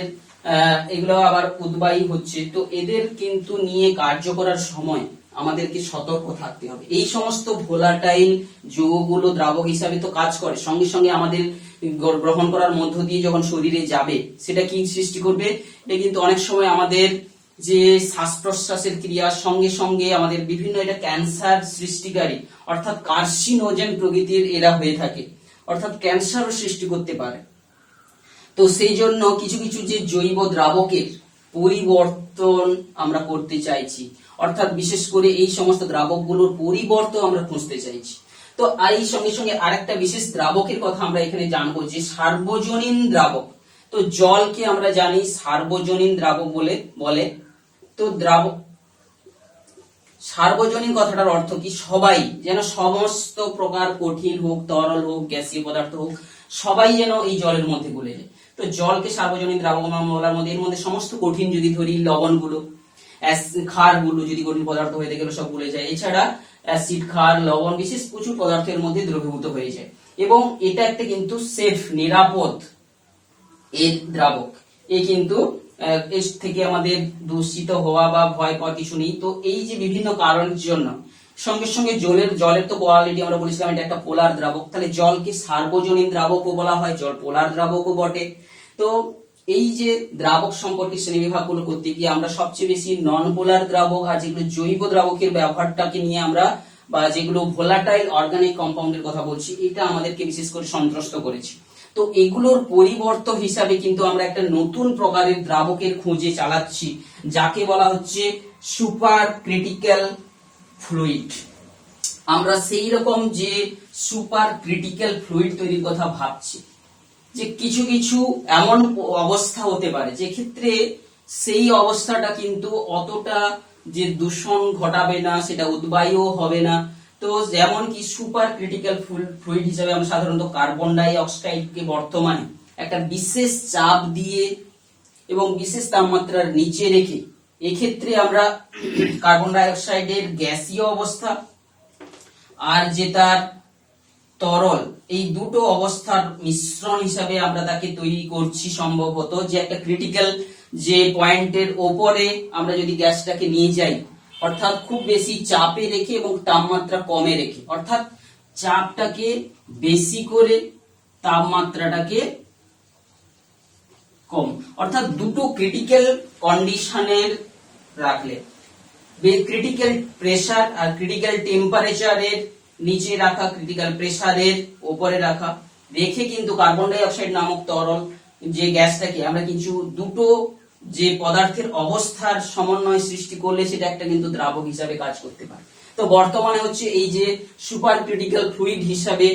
এগুলো আবার উদ্বায়ী হচ্ছে, তো এদের কিন্তু নিয়ে কার্য করার সময় আমাদেরকে সতর্ক থাকতে হবে। এই সমস্ত ভোলাটাইল যৌগগুলো দ্রাবক হিসাবে তো কাজ করে, সঙ্গে সঙ্গে আমাদের গ্রহণ করার মধ্য দিয়ে যখন শরীরে যাবে, সেটা কি সৃষ্টি করবে, এটা কিন্তু অনেক সময় আমাদের যে শ্বাস প্রশ্বাসের ক্রিয়ার সঙ্গে সঙ্গে আমাদের বিভিন্ন, এটা ক্যান্সার সৃষ্টিকারী অর্থাৎ কার্সিনোজেন প্রকৃতির এরা হয়ে থাকে, অর্থাৎ ক্যান্সারও সৃষ্টি করতে পারে। তো সেই জন্য কিছু কিছু যে জৈব দ্রাবকের পরিবর্তন আমরা করতে চাইছি, অর্থাৎ বিশেষ করে এই সমস্ত দ্রাবকগুলোর পরিবর্তন আমরা খুঁজতে চাইছি। তো এই সঙ্গে সঙ্গে আরেকটা বিশেষ দ্রাবকের কথা আমরা এখানে জানবো, যে সার্বজনীন দ্রাবক। তো জলকে আমরা জানি সার্বজনীন দ্রাবক বলে। তো দ্রাবক, সার্বজনীন কথাটার অর্থ কি, সবাই যেন, সমস্ত প্রকার কঠিন হোক, তরল হোক, গ্যাসীয় পদার্থ হোক, সবাই যেন এই জলের মধ্যে গলে যায়। তো জলকে সার্বজনীন দ্রাবক বলার মধ্যে, এর মধ্যে সমস্ত কঠিন যদি ধরি, লবণগুলো, ক্ষারগুলো যদি কঠিন পদার্থ হয়ে থাকে সব গলে যায়। এছাড়া অ্যাসিড, ক্ষার, লবণ, বিশেষ প্রচুর পদার্থের মধ্যে দ্রবীভূত হয়ে যায়। এবং এটা একটা কিন্তু সেফ, নিরাপদ এর দ্রাবক। এ কিন্তু এর থেকে আমাদের দূষিত হওয়া বা ভয় পাওয়ার কিছু নেই। তো এই যে বিভিন্ন কারণের জন্য, সঙ্গে সঙ্গে জলের তো অলরেডি আমরা বলেছিলাম এটা একটা পোলার দ্রাবক, তাহলে জলকে সার্বজনীন দ্রাবকও বলা হয়, জল পোলার দ্রাবকও বটে। তো এই যে দ্রাবক সম্পর্কে শ্রেণীবিভাগগুলো করতে গিয়ে আমরা সবচেয়ে বেশি নন পোলার দ্রাবক আর যেগুলো জৈব দ্রাবকের ব্যবহারটাকে নিয়ে আমরা, বা যেগুলো ভোলাটাইল অর্গানিক কম্পাউন্ডের কথা বলছি, এটা আমাদেরকে বিশেষ করে সন্ত্রস্ত করেছে। তো এগুলোর পরিবর্তন হিসাবে কিন্তু আমরা একটা নতুন প্রকারের দ্রাবকের খোঁজে চালাচ্ছি, যাকে বলা হচ্ছে সুপার ক্রিটিক্যাল ফ্লুইড। আমরা সেই রকম যে সুপার ক্রিটিক্যাল ফ্লুইড তৈরির কথা ভাবছি, যে কিছু কিছু এমন অবস্থা হতে পারে যে ক্ষেত্রে সেই অবস্থাটা কিন্তু অতটা যে দূষণ ঘটাবে না, সেটা উদ্বায়ু হবে না। তো যেমন কি সুপার ক্রিটিক্যাল ফ্লুইড হিসেবে আমরা সাধারণত কার্বন ডাই অক্সাইডকে বর্তমানে একটা বিশেষ চাপ দিয়ে এবং বিশেষ তাপমাত্রার নিচে রেখে, এক্ষেত্রে আমরা কার্বন ডাই অক্সাইডের গ্যাসীয় অবস্থা আর যে তার তরল, এই দুটো অবস্থার মিশ্রণ হিসাবে আমরা তাকে তৈরি করছি সম্ভবত, যে একটা ক্রিটিক্যাল যে পয়েন্টের ওপরে আমরা যদি গ্যাসটাকে নিয়ে যাই, অর্থাৎ খুব বেশি চাপে রেখে এবং তাপমাত্রা কমে রেখে, অর্থাৎ চাপটাকে বেশি করে তাপমাত্রাটাকে কম, অর্থাৎ দুটো ক্রিটিক্যাল কন্ডিশনের রাখলে, ক্রিটিক্যাল প্রেসার আর ক্রিটিক্যাল টেম্পারেচারের নিচে রাখা, ক্রিটিক্যাল প্রেসারের উপরে রাখা, রেখে কিন্তু কার্বন ডাই অক্সাইড নামক তরল যে গ্যাসটাকে আমরা কিছু দুটো যে পদার্থের অবস্থার সমন্বয় সৃষ্টি করলে সেটা একটা কিন্তু দ্রাবক হিসাবে কাজ করতে পারে। তো বর্তমানে হচ্ছে এই যে সুপার ক্রিটিক্যাল ফ্লুইড হিসাবে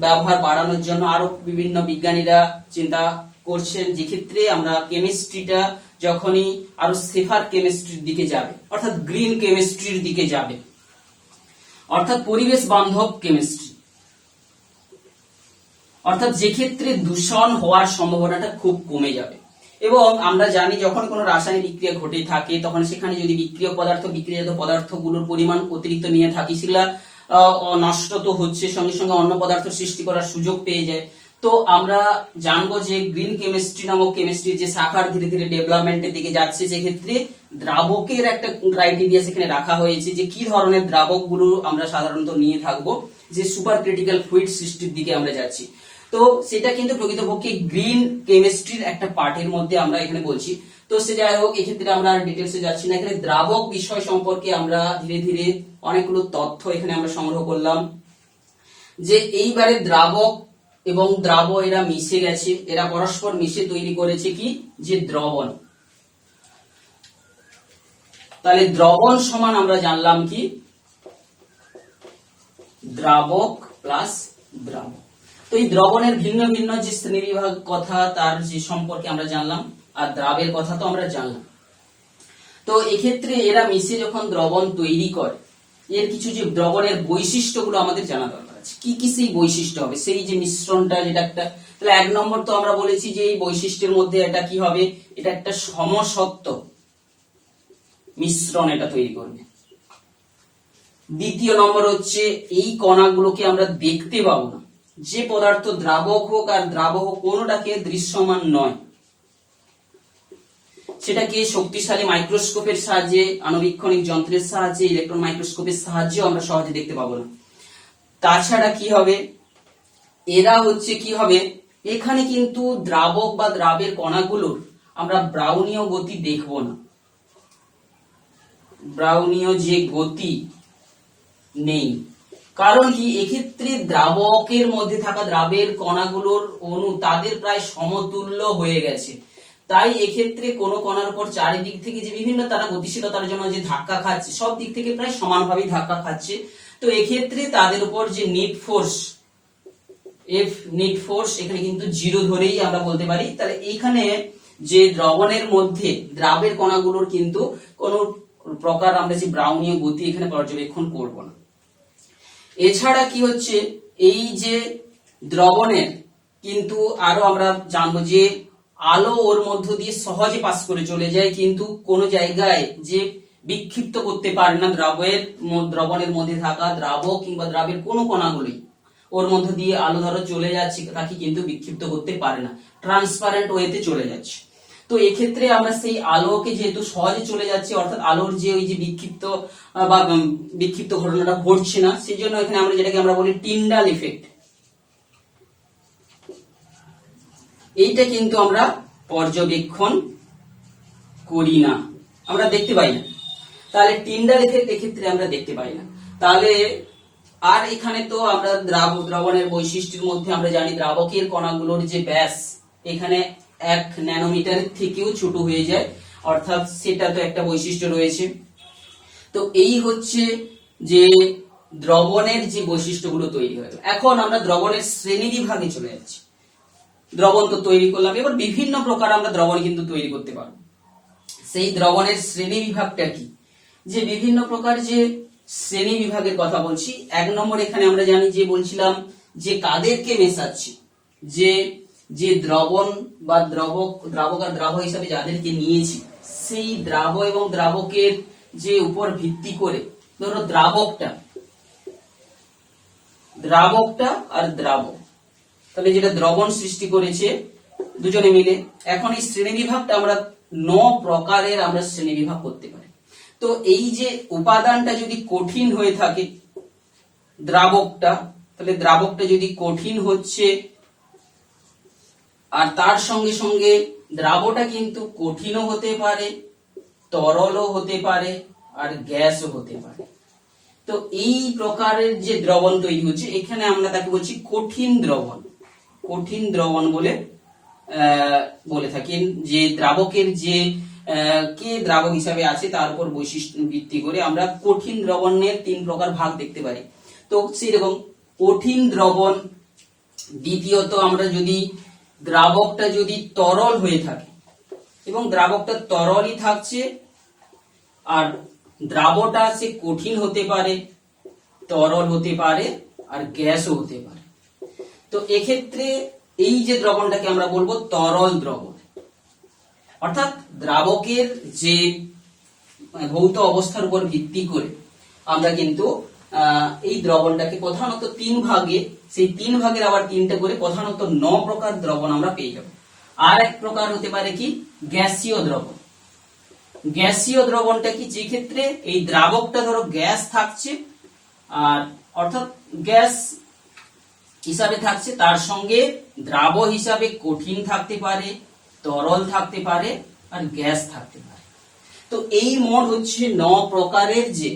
ব্যবহার বাড়ানোর জন্য আরো বিভিন্ন বিজ্ঞানীরা চিন্তা করছেন, যে ক্ষেত্রে আমরা কেমিস্ট্রিটা যখনই আরো সেফার কেমিস্ট্রির দিকে যাবে, অর্থাৎ গ্রিন কেমিস্ট্রির দিকে যাবে, অর্থাৎ পরিবেশ বান্ধব কেমিস্ট্রি, অর্থাৎ যে ক্ষেত্রে দূষণ হওয়ার সম্ভাবনাটা খুব কমে যাবে। এবং আমরা জানি যখন কোনো রাসায়নিক বিক্রিয়া ঘটে থাকে তখন সেখানে যদি বিক্রিয়ক পদার্থ, বিক্রিয়াজাত পদার্থগুলোর পরিমাণ অতিরিক্ত নিয়ে থাকি, সেগুলা নষ্ট তো হচ্ছে, সঙ্গে সঙ্গে অন্য পদার্থ সৃষ্টি করার সুযোগ পেয়ে যায়। তো আমরা জানবো যে গ্রিন কেমিস্ট্রি নামক কেমিস্ট্রির যে শাখার ধীরে ধীরে ডেভেলপমেন্টের দিকে যাচ্ছে, সেক্ষেত্রে দ্রাবকের একটা ক্রাইটেরিয়া সেখানে রাখা হয়েছে যে কি ধরনের দ্রাবকগুলো আমরা সাধারণত নিয়ে থাকবো, যে সুপার ক্রিটিক্যাল ফ্লুইড সৃষ্টির দিকে আমরা যাচ্ছি। তো সেটা কিন্তু প্রকৃতপক্ষে গ্রিন কেমিস্ট্রির একটা পার্টের মধ্যে আমরা এখানে বলছি। তো সে যাই হোক, এক্ষেত্রে আমরা ডিটেলসে যাচ্ছি না, এখানে দ্রাবক বিষয় সম্পর্কে আমরা ধীরে ধীরে অনেকগুলো তথ্য এখানে আমরা সংগ্রহ করলাম, যে এইবারে দ্রাবক এবং দ্রাব এরা মিশে গেছে, এরা পরস্পর মিশে তৈরি করেছে কি, যে দ্রবণ। তাহলে দ্রবণ সমান আমরা জানলাম কি, দ্রাবক প্লাস দ্রাবক। তো এই দ্রবণের ভিন্ন ভিন্ন যে শ্রেণীবিভাগ কথা তার যে সম্পর্কে আমরা জানলাম, আর দ্রাবের কথা তো আমরা জানলাম। তো এক্ষেত্রে এরা মিশে যখন দ্রবণ তৈরি করে, এর কিছু যে দ্রবণের বৈশিষ্ট্যগুলো আমাদের জানা দরকার আছে, কি কি সেই বৈশিষ্ট্য হবে, সেই যে মিশ্রণটা যেটা একটা। তাহলে 1 নম্বর তো আমরা বলেছি যে এই বৈশিষ্ট্যের মধ্যে এটা কি হবে, এটা একটা সমসত্ব মিশ্রণ এটা তৈরি করবে। দ্বিতীয় নম্বর হচ্ছে এই কণাগুলোকে আমরা দেখতে পাবো না, যে পদার্থ দ্রাবক হোক আর দ্রাবক হোক কোনোটাকে দৃশ্যমান নয়, সেটাকে শক্তিশালী মাইক্রোস্কোপের সাহায্যে, আণুবীক্ষণিক যন্ত্রের সাহায্যে, ইলেকট্রন মাইক্রোস্কোপের সাহায্যে আমরা সহজে দেখতে পাবো না। তাছাড়া কি হবে, এরা হচ্ছে কি হবে, এখানে কিন্তু দ্রাবক বা দ্রাবের কণাগুলোর আমরা ব্রাউনীয় গতি দেখব না, ব্রাউনীয় যে গতি নেই। কারণ কি, এক্ষেত্রে দ্রাবকের মধ্যে থাকা দ্রাবের কণাগুলোর অণু তাদের প্রায় সমতুল্য হয়ে গেছে। তাই এক্ষেত্রে কোন কণার উপর চারিদিক থেকে যে বিভিন্ন তারা গতিশীলতার জন্য যে ধাক্কা খাচ্ছে, সব দিক থেকে প্রায় সমানভাবে ধাক্কা খাচ্ছে। তো এক্ষেত্রে তাদের উপর যে net force, F net force, এখানে কিন্তু 0 ধরেই আমরা বলতে পারি। তাহলে এইখানে যে দ্রবণের মধ্যে দ্রাবের কণাগুলোর কিন্তু কোন প্রকার আমরা যে ব্রাউনীয় গতি এখানে পর্যবেক্ষণ করব না। এছাড়া কি হচ্ছে, এই যে দ্রবণের কিন্তু আরো আমরা জানবো যে আলো ওর মধ্য দিয়ে সহজে পাস করে চলে যায়, কিন্তু কোন জায়গায় যে বিক্ষিপ্ত করতে পারে না দ্রবণের মধ্যে থাকা দ্রাবক কিংবা দ্রাবের কোনো কণাগুলি ওর মধ্য দিয়ে আলো ধরো চলে যাচ্ছে, তাকে কিন্তু বিক্ষিপ্ত করতে পারে না, ট্রান্সপারেন্ট ওয়েতে চলে যাচ্ছে। তো এক্ষেত্রে আমরা সেই আলোকে যেহেতু সহজে চলে যাচ্ছে, অর্থাৎ আলোর যে ওই যে বিক্ষিপ্ত ঘটনাটা ঘটছে না, সেই জন্য এখানে আমরা যেটাকে আমরা বলি টিন্ডাল ইফেক্ট, এইটা কিন্তু আমরা পর্যবেক্ষণ করি না, আমরা দেখতে পাই না। তাহলে টিন্ডাল ইফেক্ট এক্ষেত্রে আমরা দেখতে পাই না। তাহলে আর এখানে তো আমরা দ্রবণের বৈশিষ্ট্যের মধ্যে আমরা জানি দ্রাবকের কণাগুলোর যে ব্যাস এখানে 1 ন্যানোমিটার থেকেও ছোট হয়ে যায়, অর্থাৎ সেটা তো একটা বৈশিষ্ট্য রয়েছে। তো এই হচ্ছে যে দ্রবণের যে বৈশিষ্ট্যগুলো তৈরি হয়ে গেল। এখন আমরা দ্রবণের শ্রেণী বিভাগে চলে যাচ্ছি। দ্রবণ তো তৈরি করলাম, এবার বিভিন্ন প্রকার আমরা দ্রবণ কিন্তু তৈরি করতে পারবো। সেই দ্রবণের শ্রেণী বিভাগটা কি, যে বিভিন্ন প্রকার যে শ্রেণী বিভাগের কথা বলছি। 1 নম্বর এখানে আমরা জানি যে বলছিলাম যে কাদেরকে মেশাচ্ছি, যে দ্রবণ বা দ্রাবক আর দ্রাবক হিসাবে যাদেরকে নিয়েছি, সেই দ্রাব এবং দ্রাবকের যে উপর ভিত্তি করে ধরো দ্রাবকটা দ্রাবকটা আর দ্রাবক, তাহলে যেটা দ্রবণ সৃষ্টি করেছে দুজনে মিলে। এখন এই শ্রেণীবিভাগটা আমরা 9 প্রকারের আমরা শ্রেণীবিভাগ করতে পারি। তো এই যে উপাদানটা যদি কঠিন হয়ে থাকে দ্রাবকটা, তাহলে দ্রাবকটা যদি কঠিন হচ্ছে, আর তার সঙ্গে সঙ্গে দ্রাবকটা কিন্তু কঠিনও হতে পারে, তরলও হতে পারে, আর গ্যাসও হতে পারে। তো এই প্রকারের যে দ্রবণ তৈরি হচ্ছে, এখানে আমরা তাকে বলছি কঠিন দ্রবণ। কঠিন দ্রবণ বলে থাকেন যে দ্রাবকের যে কে দ্রাবক হিসাবে আছে তার উপর বৈশিষ্ট্য ভিত্তি করে আমরা কঠিন দ্রবণের 3 প্রকার ভাগ দেখতে পারি। তো সেরকম কঠিন দ্রবণ, দ্বিতীয়ত আমরা যদি দ্রাবকটা যদি তরল হয়ে থাকে এবং দ্রাবকটা তরলই থাকছে, আর দ্রাবকটা সে কঠিন হতে পারে, তরল হতে পারে, আর গ্যাসও হতে পারে। তো এক্ষেত্রে এই যে দ্রবণটাকে আমরা বলবো তরল দ্রবণ। অর্থাৎ দ্রাবকের যে ভৌত অবস্থার উপর ভিত্তি করে আমরা কিন্তু এই দ্রবণটাকে প্রধানত 3 ভাগে, সেই 3 ভাগের আবার 3টা করে প্রধানত 9 প্রকার দ্রবণ আমরা পেয়ে যাব। আর এক প্রকার হতে পারে কি গ্যাসীয় দ্রবণ। গ্যাসীয় দ্রবণটা কি, যে ক্ষেত্রে এই দ্রাবকটা ধরো গ্যাস থাকছে, আর অর্থাৎ গ্যাস হিসাবে থাকছে, তার সঙ্গে দ্রাবক হিসাবে কঠিন থাকতে পারে, তরল থাকতে পারে, আর গ্যাস থাকতে পারে। তো এই মোট হচ্ছে 9 প্রকারের যে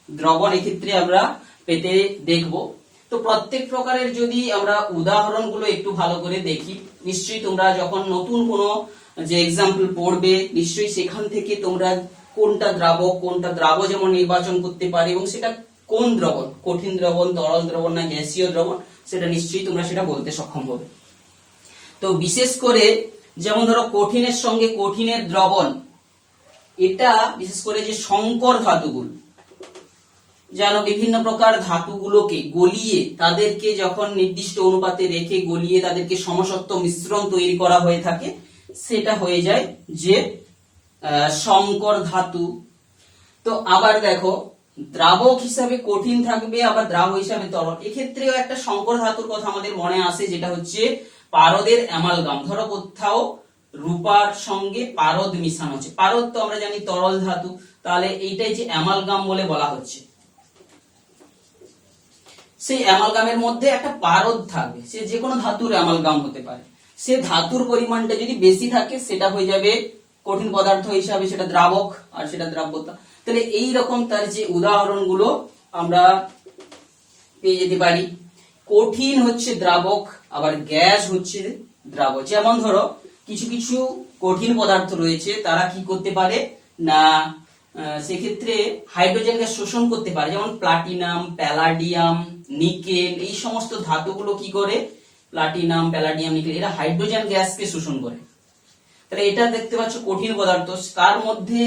দ্রবণ এক্ষেত্রে আমরা পেতে দেখব। তো প্রত্যেক প্রকারের যদি আমরা উদাহরণগুলো একটু ভালো করে দেখি, নিশ্চয়ই তোমরা যখন নতুন কোনো যে এক্সাম্পল পড়বে, নিশ্চয়ই সেখান থেকে তোমরা কোনটা দ্রাবক যেমন নির্বাচন করতে পারে, এবং সেটা কোন দ্রবণ, কঠিন দ্রবণ, তরল দ্রবণ না গ্যাসীয় দ্রবণ, সেটা নিশ্চয়ই তোমরা সেটা বলতে সক্ষম হবে। তো বিশেষ করে যেমন ধরো কঠিনের সঙ্গে কঠিনের দ্রবণ, এটা বিশেষ করে যে সংকর ধাতুগুলো, যেন বিভিন্ন প্রকার ধাতুগুলোকে গলিয়ে তাদেরকে যখন নির্দিষ্ট অনুপাতে রেখে গলিয়ে তাদেরকে সমসত্ব মিশ্রণ তৈরি করা হয়ে থাকে, সেটা হয়ে যায় যে সংকর ধাতু। তো আবার দেখো দ্রাবক হিসাবে কঠিন থাকবে, আবার দ্রাবক হিসাবে তরল। এক্ষেত্রেও একটা সংকর ধাতুর কথা আমাদের মনে আসে, যেটা হচ্ছে পারদের অ্যামালগাম। ধরো কোথাও রূপার সঙ্গে পারদ মিশানো হচ্ছে, পারদ তো আমরা জানি তরল ধাতু, তাহলে এইটাই যে অ্যামালগাম বলে বলা হচ্ছে। সেই অ্যামালগামের মধ্যে একটা পারদ থাকবে, সে যে কোনো ধাতুর অ্যামালগাম হতে পারে। সে ধাতুর পরিমাণটা যদি বেশি থাকে সেটা হয়ে যাবে কঠিন পদার্থ হিসাবে, সেটা দ্রাবক, আর সেটা দ্রাব্যতা। তাহলে এই রকম তার যে উদাহরণগুলো আমরা পেয়ে যেতে পারি। কঠিন হচ্ছে দ্রাবক, আবার গ্যাস হচ্ছে দ্রাবক। যেমন ধরো কিছু কিছু কঠিন পদার্থ রয়েছে, তারা কি করতে পারে না, সেক্ষেত্রে হাইড্রোজেন গ্যাস শোষণ করতে পারে। যেমন প্লাটিনাম, প্যালাডিয়াম, নিকেল, এই সমস্ত ধাতুগুলো কি করে, প্লাটিনাম, প্যালাডিয়াম, নিকেল, এরা হাইড্রোজেন গ্যাসকে শোষণ করে। তাহলে এটা দেখতে পাচ্ছ কঠিন পদার্থ, তার মধ্যে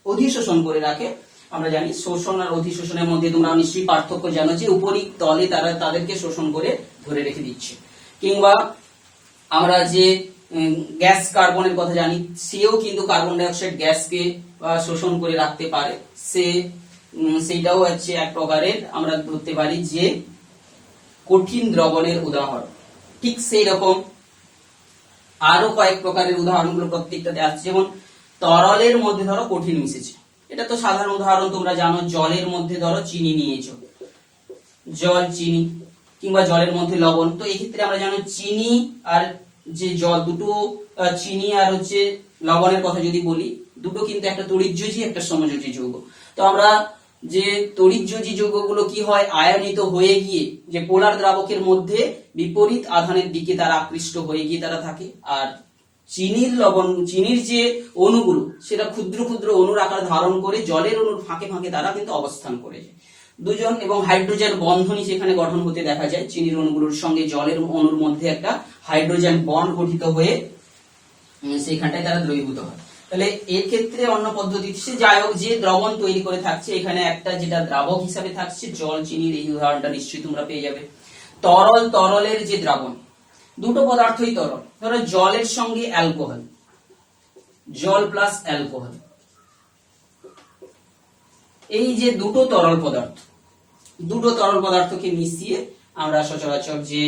অধিশোষণ করে রাখে। আমরা জানি শোষণ আর অধিশোষণের মধ্যে তোমরা নিশ্চয়ই পার্থক্য জানো, যে উপরিক তলে তারা তাদেরকে শোষণ করে ধরে রেখে দিচ্ছে। কিংবা আমরা যে গ্যাস কার্বনের কথা জানি, সেও কিন্তু কার্বন ডাই অক্সাইড গ্যাসকে শোষণ করে রাখতে পারে। সেইটাও হচ্ছে এক প্রকারের আমরা ধরতে পারি যে কঠিন দ্রবণের উদাহরণ। ঠিক সেই রকম আরো কয়েক প্রকারের উদাহরণগুলো প্রত্যেকটাতে আছে। যেমন তরলের মধ্যে ধরো কঠিন মিশেছে, এটা তো সাধারণ উদাহরণ তোমরা জানো। জলের মধ্যে ধরো চিনি নিয়েছো, জল, চিনি, কিংবা জলের মধ্যে লবণ। তো এই ক্ষেত্রে আমরা জানো চিনি আর যে জল, দুটো চিনি আর হচ্ছে লবণের কথা যদি বলি, দুটো কিন্তু একটা তড়িৎযোজী, একটা সমযোজী যৌগ। তো আমরা যে তড়িৎযোজী যৌগগুলো কি হয়, আয়নিত হয়ে গিয়ে যে পোলার দ্রাবকের মধ্যে বিপরীত আধানের দিকে তারা আকৃষ্ট হয়ে গিয়ে তারা থাকে। আর চিনির যে অণুগুলো, সেটা ক্ষুদ্র ক্ষুদ্র অণুর আকার ধারণ করে জলের অণুর ফাঁকে ফাঁকে তারা কিন্তু অবস্থান করে যায় দুজন, এবং হাইড্রোজেন বন্ধনী সেখানে গঠন হতে দেখা যায়। চিনির অণুগুলোর সঙ্গে জলের অণুর মধ্যে একটা হাইড্রোজেন বন্ড গঠিত হয়ে সেইখানটায় তারা দ্রবীভূত হয়। তাহলে এর ক্ষেত্রে অন্য পদ্ধতি, সে যাই হোক, যে দ্রবণ তৈরি করে থাকছে, এখানে একটা যেটা দ্রাবক হিসাবে থাকছে জল, চিনির, এই উদাহরণটা নিশ্চয়ই তোমরা পেয়ে যাবে। তরলের যে দ্রাবণ, দুটো পদার্থই তরল, ধরো জলের সঙ্গে অ্যালকোহল, জল প্লাস অ্যালকোহল, এই যে দুটো তরল পদার্থকে মিশিয়ে আমরা সচরাচর যে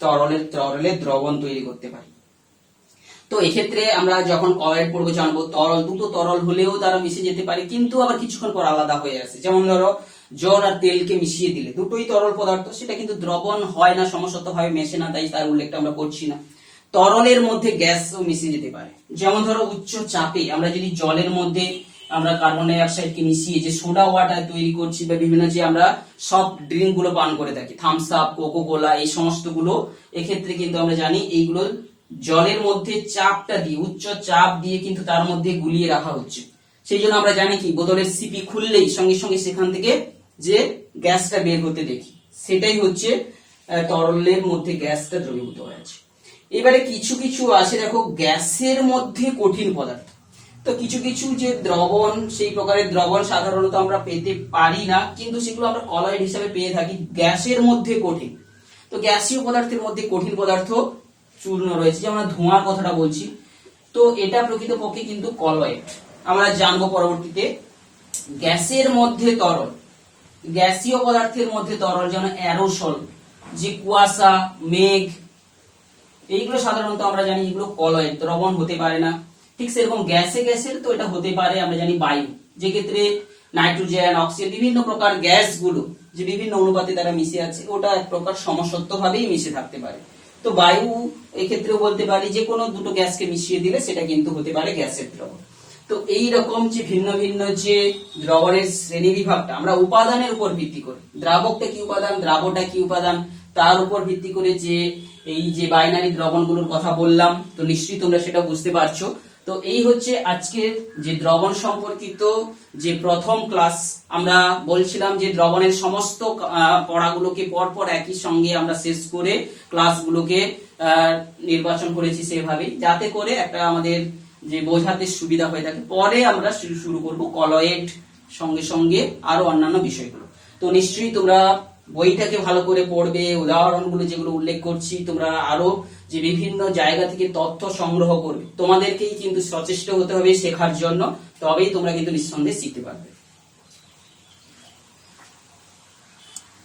তরলের দ্রবণ তৈরি করতে পারি। তো এক্ষেত্রে আমরা যখন কলয়েড পড়বো জানবো তরল, দুটো তরল হলেও তারা মিশে যেতে পারে, কিন্তু আবার কিছুক্ষণ পর আলাদা হয়ে আসে। যেমন ধরো জল আর তেলকে মিশিয়ে দিলে, দুটোই তরল পদার্থ, সেটা কিন্তু দ্রবণ হয় না, সমসত্ব ভাবে মেশে না, তাই তার উল্লেখটা আমরা করছি না। তরলের মধ্যে গ্যাসও মিশে যেতে পারে। যেমন ধরো উচ্চ চাপে আমরা যদি জলের মধ্যে আমরা কার্বন ডাই অক্সাইডকে মিশিয়ে যে সোডা ওয়াটার তৈরি করছি, বা বিভিন্ন যে আমরা সফট ড্রিঙ্ক গুলো পান করে থাকি, থামস আপ, কোকো কোলা, এই সমস্ত গুলো, এক্ষেত্রে কিন্তু আমরা জানি এইগুলো জলের মধ্যে চাপটা দিয়ে, উচ্চ চাপ দিয়ে কিন্তু তার মধ্যে গুলিয়ে রাখা হচ্ছে। সেই জন্য আমরা জানি কি বোতলের সিপি খুললেই সঙ্গে সঙ্গে সেখান থেকে যে গ্যাসটা বের হতে দেখি, সেটাই হচ্ছে তরলের মধ্যে গ্যাসটা দ্রবীভূত হয়েছে। এবারে কিছু কিছু আসে দেখো গ্যাসের মধ্যে কঠিন পদার্থ। তো কিছু কিছু যে দ্রবণ, সেই প্রকারের দ্রবণ সাধারণত আমরা পেতে পারি না, কিন্তু সেগুলো আমরা কলয়েড হিসাবে পেয়ে থাকি গ্যাসের মধ্যে কঠিন। তো গ্যাসীয় পদার্থের মধ্যে কঠিন পদার্থ চূর্ণ রয়েছে, যেমন ধোঁয়ার কথাটা বলছি। তো এটা প্রকৃতপক্ষে কিন্তু কলয়েড। আমরা জানবো পরবর্তীতে গ্যাসের মধ্যে তরল, গ্যাসীয় পদার্থের মধ্যে তরল, যেমন অ্যারোসল, যে কুয়াশা, মেঘ, এইগুলো সাধারণত আমরা জানি এগুলো কলয়েড, দ্রবণ হতে পারে না। ঠিক সেরকম গ্যাসের তো এটা হতে পারে, আমরা জানি বায়ু, যে ক্ষেত্রে নাইট্রোজেন, অক্সিজেন, বিভিন্ন প্রকার গ্যাসগুলো যে বিভিন্ন অনুপাতে তারা মিশে আছে, ওটা এক প্রকার সমসত্ব ভাবেই মিশে থাকতে পারে। তো বায়ু এই ক্ষেত্রেও বলতে পারি, যে কোনো দুটো গ্যাসকে মিশিয়ে দিলে সেটা কিন্তু হতে পারে গ্যাসের দ্রবণ। তো এই রকম যে ভিন্ন ভিন্ন যে দ্রবণের শ্রেণী বিভাগটা আমরা উপাদানের উপর ভিত্তি করে, দ্রাবকটা কি উপাদান, দ্রাবটা কি উপাদান, তার উপর ভিত্তি করে যে এই যে বাইনারি দ্রবণগুলোর কথা বললাম, তো নিশ্চয়ই তোমরা সেটা বুঝতে পারছো। তো এই হচ্ছে আজকের যে দ্রবণ সম্পর্কিত যে প্রথম ক্লাস। আমরা বলছিলাম যে দ্রবণের সমস্ত পড়াগুলোকে পরপর একই সঙ্গে আমরা শেষ করে ক্লাসগুলোকে নির্বাচন করেছি সেভাবেই, যাতে করে একটা আমাদের যে বোঝাতে সুবিধা হয়ে থাকে। পরে আমরা শুরু করব কলয়েড, সঙ্গে সঙ্গে আরো অন্যান্য বিষয়গুলো। তো নিশ্চয়ই তোমরা বইটাকে ভালো করে পড়বে, উদাহরণগুলো যেগুলো উল্লেখ করছি তোমরা আরো যে বিভিন্ন জায়গা থেকে তথ্য সংগ্রহ করবে, তোমাদেরকেই কিন্তু সচেষ্ট হতে হবে শেখার জন্য, তবেই তোমরা কিন্তু নিঃসন্দেহে শিখতে পারবে।